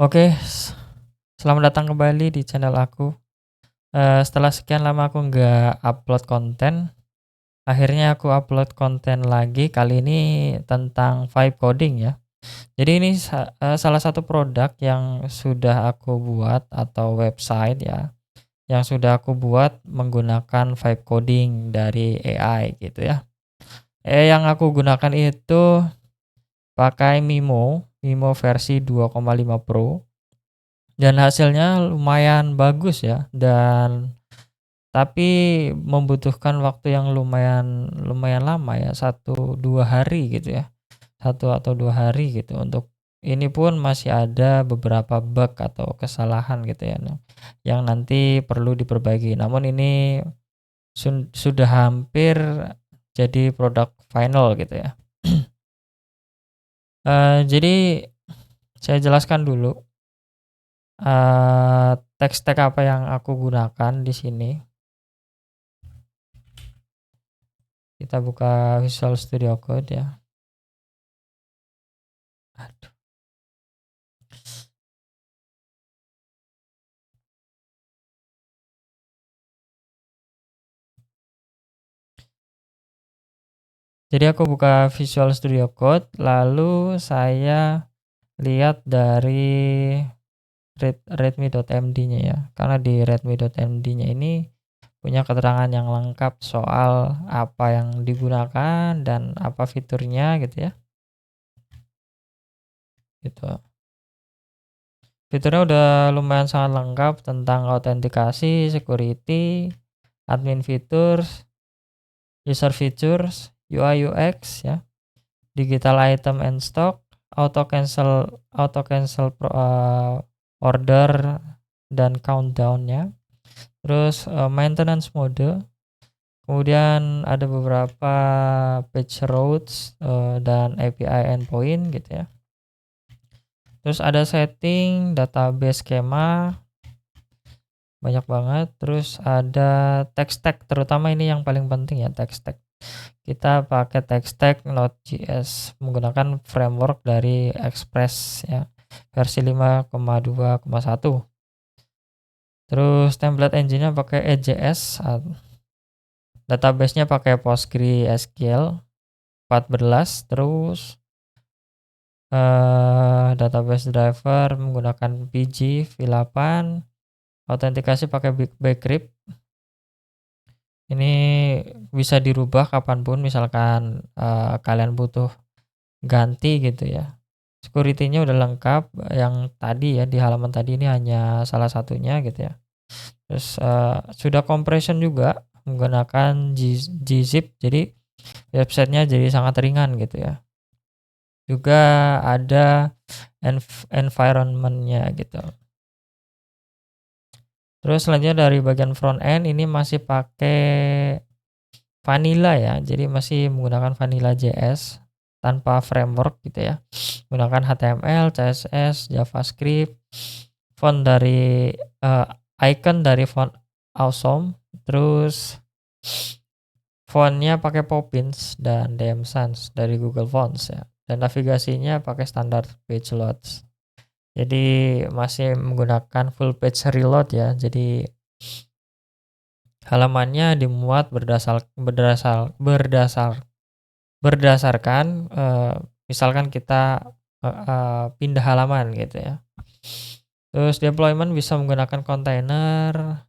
Oke, selamat datang kembali di channel aku. Setelah sekian lama aku nggak upload konten, akhirnya aku upload konten lagi, kali ini tentang vibe coding ya. Jadi ini salah satu produk yang sudah aku buat atau website ya, yang sudah aku buat menggunakan vibe coding dari AI gitu ya. Yang aku gunakan itu pakai Mimo versi 2,5 Pro. Dan hasilnya lumayan bagus ya, dan tapi membutuhkan waktu yang lumayan lumayan lama ya, 1-2 hari gitu ya, 1 atau 2 hari gitu. Untuk ini pun masih ada beberapa bug atau kesalahan gitu ya, yang nanti perlu diperbaiki. Namun ini sudah hampir jadi produk final gitu ya. Jadi saya jelaskan dulu, teks tag apa yang aku gunakan di sini. Kita buka Visual Studio Code ya. Aduh. Jadi aku buka Visual Studio Code, lalu saya lihat dari readme.md-nya ya. Karena di readme.md-nya ini punya keterangan yang lengkap soal apa yang digunakan dan apa fiturnya gitu ya. Gitu. Fiturnya udah lumayan sangat lengkap tentang autentikasi, security, admin features, user features, UI UX ya, digital item and stock, order dan countdown-nya. Terus maintenance mode. Kemudian ada beberapa page routes dan API endpoint gitu ya. Terus ada setting, database schema, banyak banget. Terus ada text tag, terutama ini yang paling penting ya, text tag. Kita pakai text tag Node.js menggunakan framework dari Express ya, versi 5,2,1. Terus template engine-nya pakai EJS, database-nya pakai PostgreSQL 14. Terus database driver menggunakan PG v8, autentikasi pakai Bcrypt. Ini bisa dirubah kapanpun, misalkan kalian butuh ganti gitu ya. Security-nya udah lengkap, yang tadi ya di halaman tadi ini hanya salah satunya gitu ya. Terus sudah compression juga menggunakan gzip, jadi websitenya jadi sangat ringan gitu ya. Juga ada environment-nya gitu. Terus selanjutnya dari bagian front end ini masih pakai vanilla ya, jadi masih menggunakan vanilla JS tanpa framework gitu ya. Menggunakan HTML, CSS, JavaScript, font dari icon dari font Awesome, terus fontnya pakai Poppins dan DM Sans dari Google Fonts ya. Dan navigasinya pakai standar page loads. Jadi masih menggunakan full page reload ya. Jadi halamannya dimuat berdasarkan misalkan kita pindah halaman gitu ya. Terus deployment bisa menggunakan kontainer,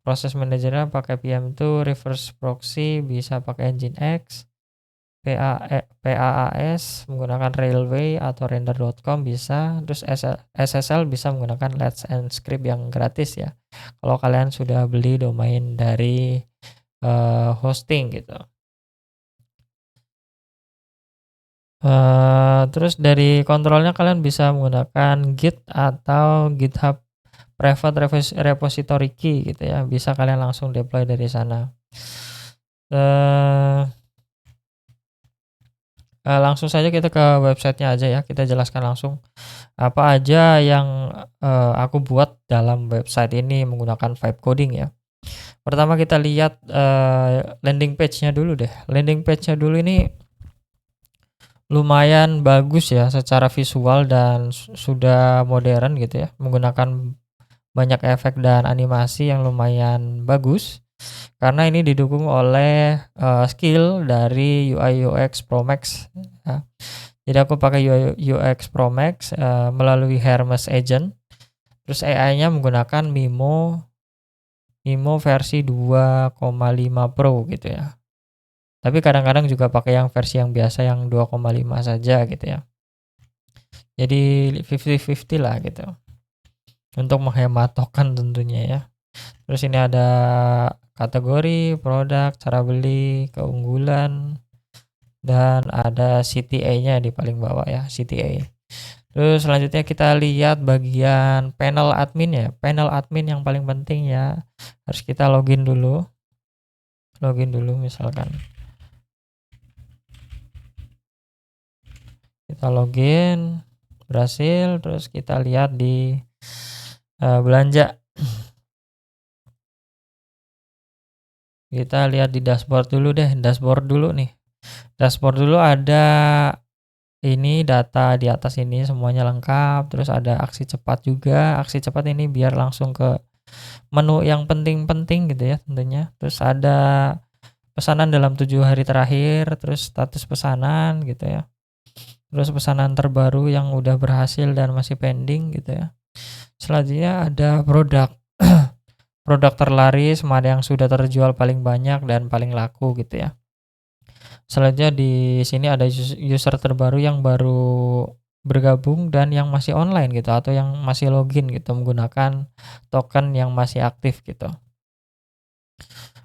proses manajernya pakai PM2, reverse proxy bisa pakai Nginx, PaaS menggunakan Railway atau render.com bisa. Terus SSL bisa menggunakan Let's Encrypt yang gratis ya, kalau kalian sudah beli domain dari hosting gitu. Terus dari kontrolnya kalian bisa menggunakan Git atau GitHub Private Repository Key gitu ya, bisa kalian langsung deploy dari sana. Langsung saja kita ke websitenya aja ya, kita jelaskan langsung apa aja yang aku buat dalam website ini menggunakan vibe coding ya. Pertama kita lihat landing page-nya dulu deh. Landing page-nya dulu ini lumayan bagus ya secara visual dan sudah modern gitu ya, menggunakan banyak efek dan animasi yang lumayan bagus, karena ini didukung oleh, skill dari UI UX Pro Max ya. Jadi aku pakai UI UX Pro Max, melalui Hermes Agent, terus AI-nya menggunakan Mimo versi 2,5 Pro gitu ya. Tapi kadang-kadang juga pakai yang versi yang biasa yang 2,5 saja gitu ya. Jadi 50-50 lah gitu, untuk menghemat token tentunya ya. Terus ini ada kategori, produk, cara beli, keunggulan, dan ada CTA-nya di paling bawah ya, CTA. Terus selanjutnya kita lihat bagian panel admin ya. Panel admin yang paling penting ya, harus kita login dulu. Login dulu misalkan. Kita login, berhasil, terus kita lihat di belanja. Kita lihat di dashboard dulu deh, dashboard dulu nih. Dashboard dulu ada ini data di atas ini semuanya lengkap, terus ada aksi cepat juga. Aksi cepat ini biar langsung ke menu yang penting-penting gitu ya tentunya. Terus ada pesanan dalam 7 hari terakhir, terus status pesanan gitu ya. Terus pesanan terbaru yang udah berhasil dan masih pending gitu ya. Selanjutnya ada produk. Produk terlaris, mana yang sudah terjual paling banyak dan paling laku gitu ya. Selanjutnya di sini ada user terbaru yang baru bergabung dan yang masih online gitu, atau yang masih login gitu menggunakan token yang masih aktif gitu.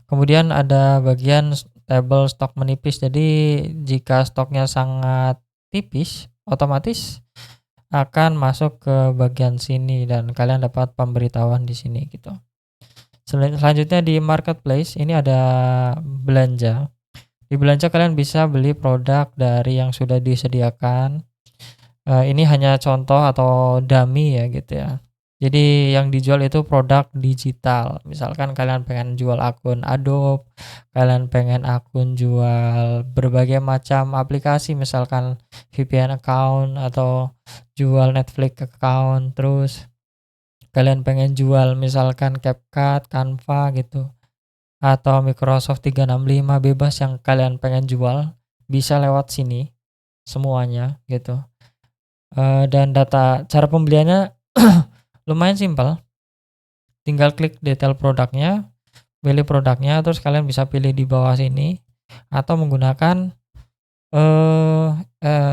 Kemudian ada bagian table stok menipis. Jadi jika stoknya sangat tipis, otomatis akan masuk ke bagian sini dan kalian dapat pemberitahuan di sini gitu. Selanjutnya di marketplace ini ada belanja. Di belanja kalian bisa beli produk dari yang sudah disediakan. Ini hanya contoh atau dummy ya gitu ya. Jadi yang dijual itu produk digital. Misalkan kalian pengen jual akun Adobe, kalian pengen akun jual berbagai macam aplikasi, misalkan VPN account atau jual Netflix account, terus kalian pengen jual misalkan CapCut, Canva gitu, atau Microsoft 365, bebas yang kalian pengen jual, bisa lewat sini semuanya gitu. Dan cara pembeliannya lumayan simpel. Tinggal klik detail produknya, pilih produknya, terus kalian bisa pilih di bawah sini atau menggunakan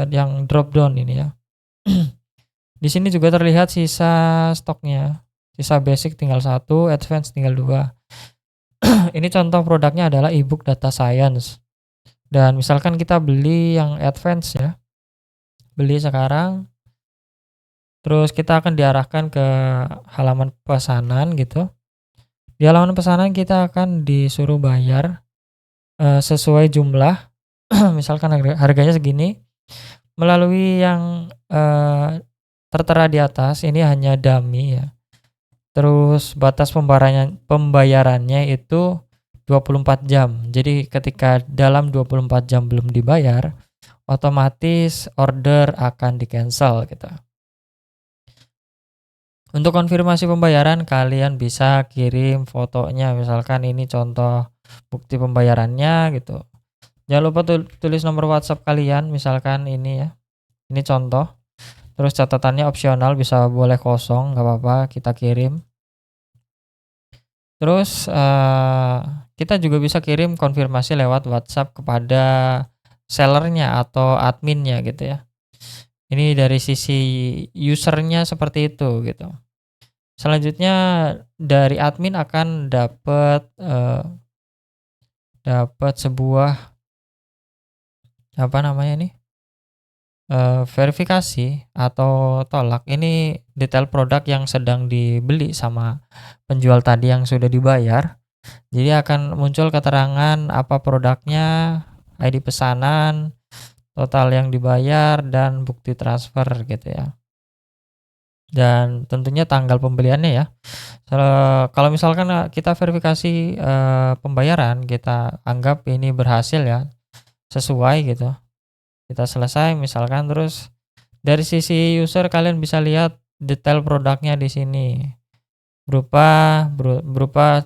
yang drop down ini ya. Di sini juga terlihat sisa stoknya. Sisa basic tinggal 1, advance tinggal 2. Ini contoh produknya adalah ebook data science. Dan misalkan kita beli yang advance ya. Beli sekarang, terus kita akan diarahkan ke halaman pesanan gitu. Di halaman pesanan kita akan disuruh bayar sesuai jumlah. Misalkan harganya segini. Melalui yang tertera di atas, ini hanya dummy ya. Terus batas pembayarannya itu 24 jam. Jadi ketika dalam 24 jam belum dibayar, otomatis order akan di-cancel gitu. Untuk konfirmasi pembayaran kalian bisa kirim fotonya, misalkan ini contoh bukti pembayarannya gitu. Jangan lupa tulis nomor WhatsApp kalian, misalkan ini ya. Ini contoh. Terus catatannya opsional, bisa boleh kosong, nggak apa-apa, kita kirim. Terus kita juga bisa kirim konfirmasi lewat WhatsApp kepada sellernya atau adminnya gitu ya. Ini dari sisi usernya seperti itu gitu. Selanjutnya dari admin akan dapat sebuah apa namanya nih, verifikasi atau tolak. Ini detail produk yang sedang dibeli sama penjual tadi yang sudah dibayar. Jadi akan muncul keterangan apa produknya, ID pesanan, total yang dibayar, dan bukti transfer gitu ya. Dan tentunya tanggal pembeliannya ya. Kalau misalkan kita verifikasi pembayaran, kita anggap ini berhasil ya, sesuai gitu. Kita selesai misalkan, terus dari sisi user kalian bisa lihat detail produknya di sini. Berupa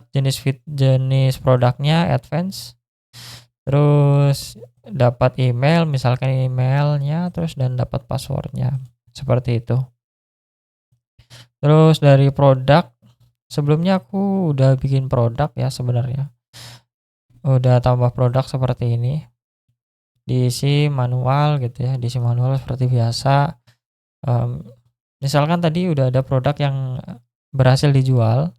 jenis produknya advance, terus dapat email, misalkan emailnya, terus dan dapat passwordnya, seperti itu. Terus dari produk, sebelumnya aku udah bikin produk ya sebenarnya. Udah tambah produk seperti ini. Diisi manual gitu ya, diisi manual seperti biasa. Misalkan tadi udah ada produk yang berhasil dijual,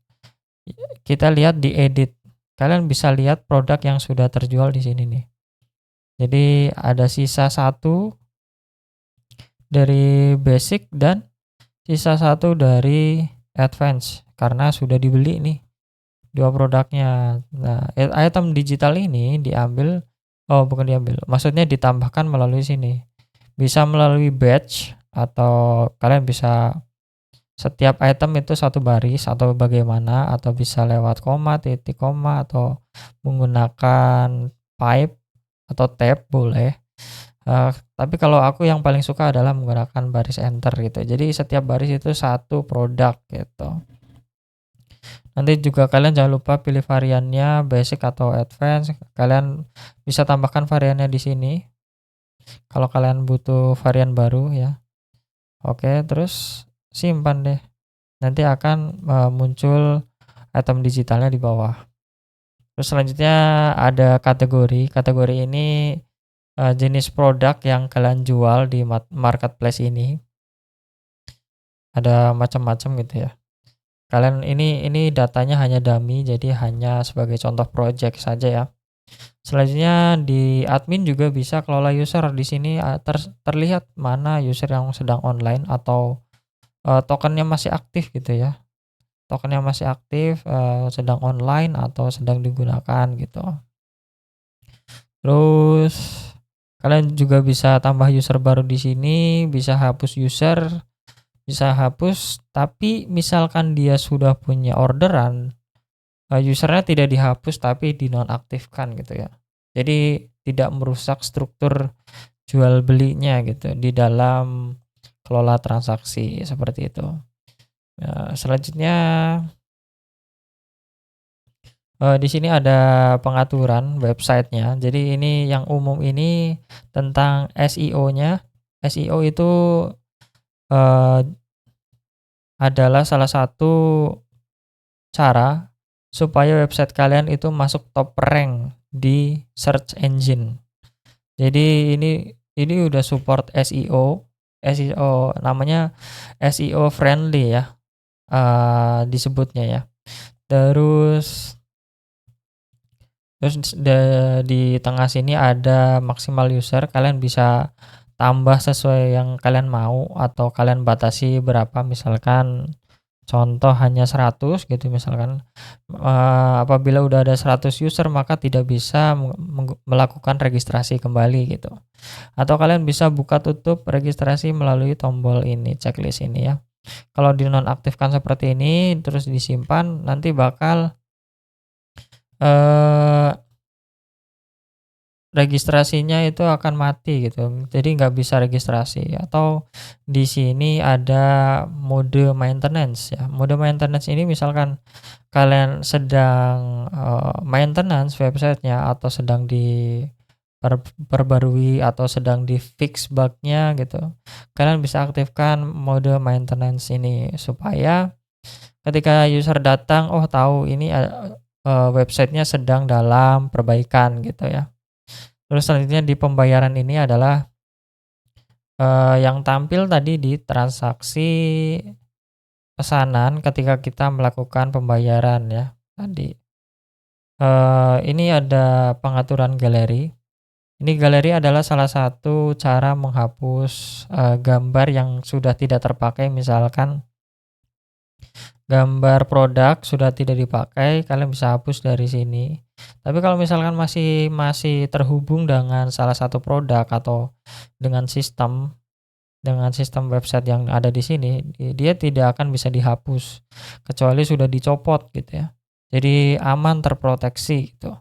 kita lihat di edit. Kalian bisa lihat produk yang sudah terjual di sini nih. Jadi ada sisa 1 dari basic dan sisa 1 dari advance karena sudah dibeli nih 2 produknya. Nah, item digital ini bukan diambil, maksudnya ditambahkan melalui sini. Bisa melalui batch atau kalian bisa setiap item itu 1 baris atau bagaimana, atau bisa lewat koma, titik, koma, atau menggunakan pipe atau tab boleh. Tapi kalau aku yang paling suka adalah menggunakan baris enter gitu. Jadi setiap baris itu 1 produk gitu. Nanti juga kalian jangan lupa pilih variannya basic atau advance. Kalian bisa tambahkan variannya di sini kalau kalian butuh varian baru ya. Oke, terus simpan deh. Nanti akan muncul item digitalnya di bawah. Terus selanjutnya ada kategori. Kategori ini jenis produk yang kalian jual di marketplace ini. Ada macam-macam gitu ya. Kalian ini datanya hanya dummy, jadi hanya sebagai contoh project saja ya. Selanjutnya di admin juga bisa kelola user. Di sini terlihat mana user yang sedang online atau tokennya masih aktif gitu ya. Tokennya masih aktif, sedang online atau sedang digunakan gitu. Terus kalian juga bisa tambah user baru di sini, bisa hapus user, tapi misalkan dia sudah punya orderan, usernya tidak dihapus tapi dinonaktifkan gitu ya. Jadi tidak merusak struktur jual belinya gitu di dalam kelola transaksi seperti itu. Selanjutnya di sini ada pengaturan websitenya. Jadi ini yang umum ini tentang SEO-nya. SEO itu adalah salah satu cara supaya website kalian itu masuk top rank di search engine. Jadi ini udah support SEO. SEO namanya SEO friendly ya, disebutnya ya. Terus di tengah sini ada maksimal user, kalian bisa tambah sesuai yang kalian mau atau kalian batasi berapa, misalkan contoh hanya 100 gitu misalkan. Apabila udah ada 100 user maka tidak bisa melakukan registrasi kembali gitu. Atau kalian bisa buka tutup registrasi melalui tombol ini, checklist ini ya. Kalau dinonaktifkan seperti ini terus disimpan, nanti bakal registrasinya itu akan mati gitu. Jadi nggak bisa registrasi. Atau di sini ada mode maintenance ya. Mode maintenance ini misalkan kalian sedang maintenance websitenya atau sedang diperbarui atau sedang di fix bugnya gitu. Kalian bisa aktifkan mode maintenance ini supaya ketika user datang, oh tahu ini websitenya sedang dalam perbaikan gitu ya. Terus selanjutnya di pembayaran ini adalah yang tampil tadi di transaksi pesanan ketika kita melakukan pembayaran ya tadi. Ini ada pengaturan galeri. Ini galeri adalah salah satu cara menghapus gambar yang sudah tidak terpakai. Misalkan gambar produk sudah tidak dipakai, kalian bisa hapus dari sini. Tapi kalau misalkan masih terhubung dengan salah satu produk atau dengan sistem website yang ada di sini, dia tidak akan bisa dihapus kecuali sudah dicopot gitu ya. Jadi aman, terproteksi gitu.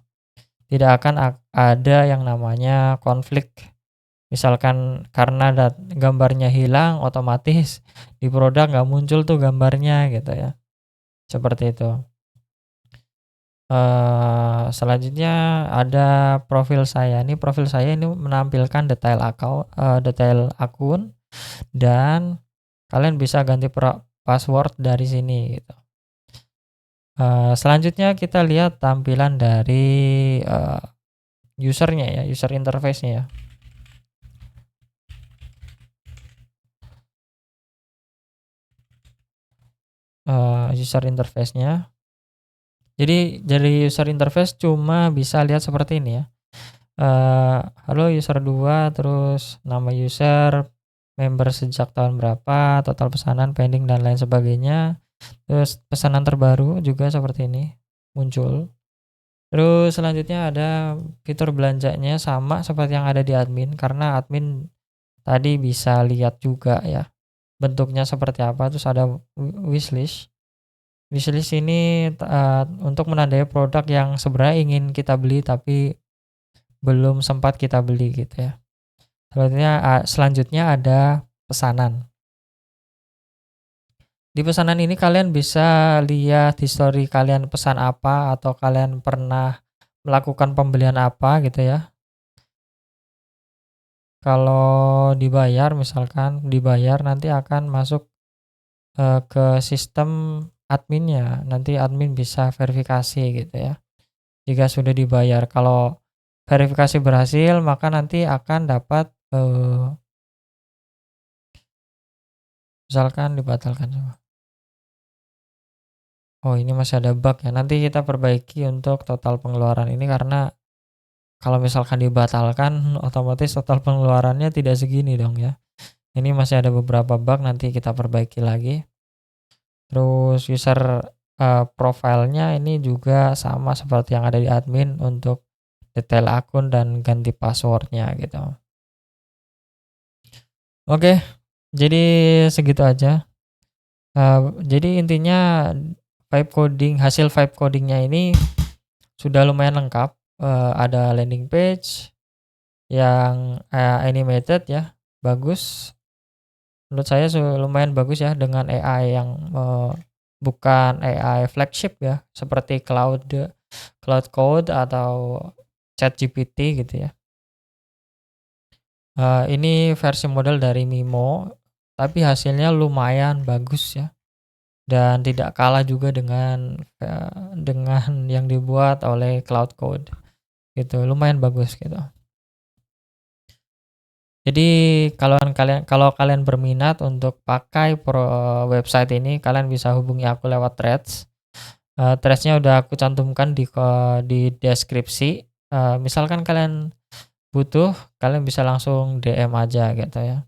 Tidak akan ada yang namanya konflik Misalkan karena gambarnya hilang, otomatis di produk nggak muncul tuh gambarnya gitu ya, seperti itu. Selanjutnya ada profil saya. Ini profil saya ini menampilkan detail akun, dan kalian bisa ganti password dari sini gitu. Selanjutnya kita lihat tampilan dari user-nya ya, user interface-nya ya. User interface-nya. Jadi dari user interface cuma bisa lihat seperti ini ya. Halo user 2, terus nama user, member sejak tahun berapa, total pesanan, pending dan lain sebagainya. Terus pesanan terbaru juga seperti ini muncul. Terus selanjutnya ada fitur belanjanya sama seperti yang ada di admin, karena admin tadi bisa lihat juga ya bentuknya seperti apa. Terus ada wishlist. Wishlist ini untuk menandai produk yang sebenarnya ingin kita beli tapi belum sempat kita beli gitu ya. Selanjutnya ada pesanan. Di pesanan ini kalian bisa lihat histori kalian pesan apa, atau kalian pernah melakukan pembelian apa gitu ya. Kalau dibayar, misalkan dibayar, nanti akan masuk ke sistem adminnya. Nanti admin bisa verifikasi gitu ya. Jika sudah dibayar, kalau verifikasi berhasil, maka nanti akan dapat misalkan dibatalkan semua. Oh, ini masih ada bug ya. Nanti kita perbaiki untuk total pengeluaran ini, karena kalau misalkan dibatalkan otomatis total pengeluarannya tidak segini dong ya. Ini masih ada beberapa bug, nanti kita perbaiki lagi. Terus user profilnya ini juga sama seperti yang ada di admin untuk detail akun dan ganti passwordnya gitu. Oke, jadi segitu aja. Jadi intinya hasil vibe codingnya ini sudah lumayan lengkap. Ada landing page yang animated ya, bagus. Menurut saya lumayan bagus ya, dengan AI yang bukan AI flagship ya, seperti Claude Code atau ChatGPT gitu ya. Ini versi model dari Mimo, tapi hasilnya lumayan bagus ya, dan tidak kalah juga dengan yang dibuat oleh Claude Code gitu, lumayan bagus gitu. Jadi kalau kalian berminat untuk pakai website ini, kalian bisa hubungi aku lewat threads. Threads-nya udah aku cantumkan di deskripsi. Misalkan kalian butuh, kalian bisa langsung DM aja gitu ya.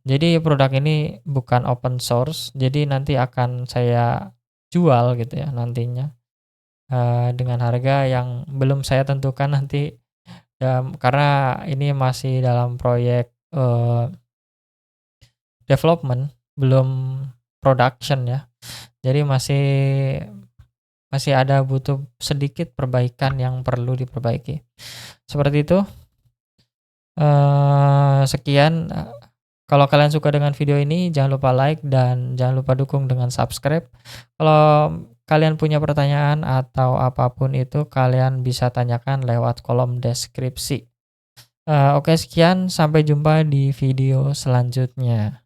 Jadi produk ini bukan open source, jadi nanti akan saya jual gitu ya nantinya, dengan harga yang belum saya tentukan nanti, karena ini masih dalam proyek development, belum production ya. Jadi masih ada butuh sedikit perbaikan yang perlu diperbaiki. Seperti itu. Sekian. Kalau kalian suka dengan video ini, jangan lupa like dan jangan lupa dukung dengan subscribe. Kalau kalian punya pertanyaan atau apapun itu, kalian bisa tanyakan lewat kolom deskripsi. Oke, sekian. Sampai jumpa di video selanjutnya.